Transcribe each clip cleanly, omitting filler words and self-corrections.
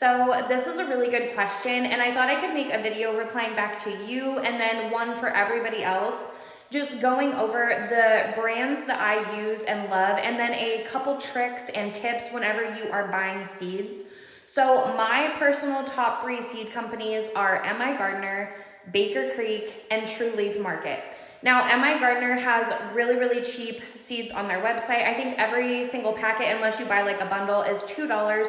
So this is a really good question, and I thought I could make a video replying back to you and then one for everybody else, just going over the brands that I use and love, and then a couple tricks and tips whenever you are buying seeds. So my personal top 3 seed companies are M.I. Gardner, Baker Creek, and True Leaf Market. Now, M.I. Gardner has really, really cheap seeds on their website. I think every single packet, unless you buy like a bundle, is $2.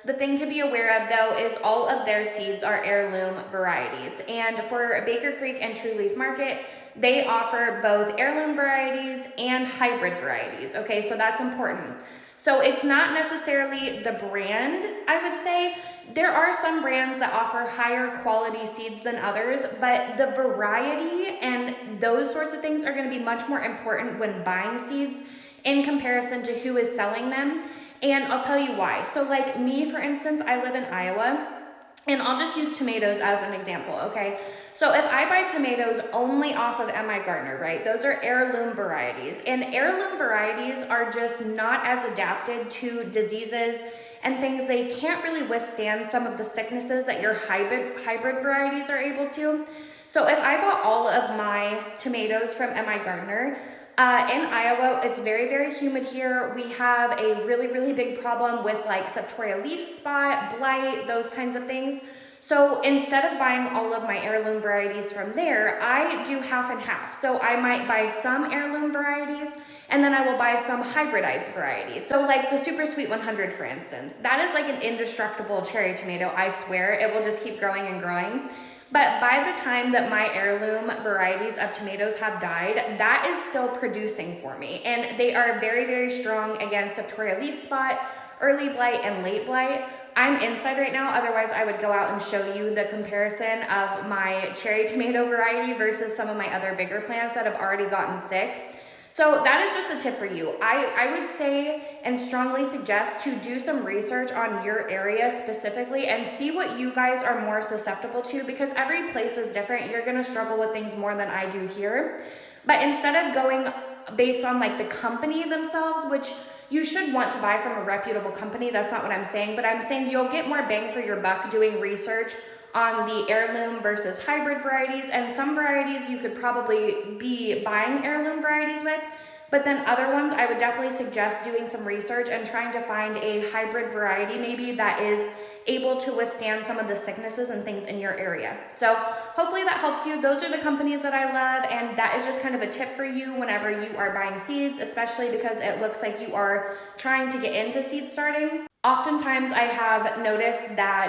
The thing to be aware of though is all of their seeds are heirloom varieties. And for Baker Creek and True Leaf Market, they offer both heirloom varieties and hybrid varieties. Okay, so that's important. So it's not necessarily the brand, I would say. There are some brands that offer higher quality seeds than others, but the variety and those sorts of things are going to be much more important when buying seeds in comparison to who is selling them. And I'll tell you why. So like me, for instance, I live in Iowa, and I'll just use tomatoes as an example, okay? So if I buy tomatoes only off of M.I. Gardner, right? Those are heirloom varieties. And heirloom varieties are just not as adapted to diseases and things. They can't really withstand some of the sicknesses that your hybrid varieties are able to. So if I bought all of my tomatoes from M.I. Gardner, in Iowa, it's very, very humid here. We have a really, really big problem with like septoria leaf spot, blight, those kinds of things. So instead of buying all of my heirloom varieties from there, I do half and half. So I might buy some heirloom varieties and then I will buy some hybridized varieties. So like the Super Sweet 100, for instance, that is like an indestructible cherry tomato. I swear it will just keep growing and growing. But by the time that my heirloom varieties of tomatoes have died, that is still producing for me. And they are very, very strong against septoria leaf spot, early blight, and late blight. I'm inside right now, otherwise I would go out and show you the comparison of my cherry tomato variety versus some of my other bigger plants that have already gotten sick. So that is just a tip for you. I would say and strongly suggest to do some research on your area specifically and see what you guys are more susceptible to, because every place is different. You're gonna struggle with things more than I do here. But instead of going based on like the company themselves, which you should want to buy from a reputable company, that's not what I'm saying, but I'm saying you'll get more bang for your buck doing research on the heirloom versus hybrid varieties. And some varieties you could probably be buying heirloom varieties with, but then other ones I would definitely suggest doing some research and trying to find a hybrid variety maybe that is able to withstand some of the sicknesses and things in your area. So hopefully that helps you. Those are the companies that I love, and that is just kind of a tip for you whenever you are buying seeds, especially because it looks like you are trying to get into seed starting. Oftentimes I have noticed that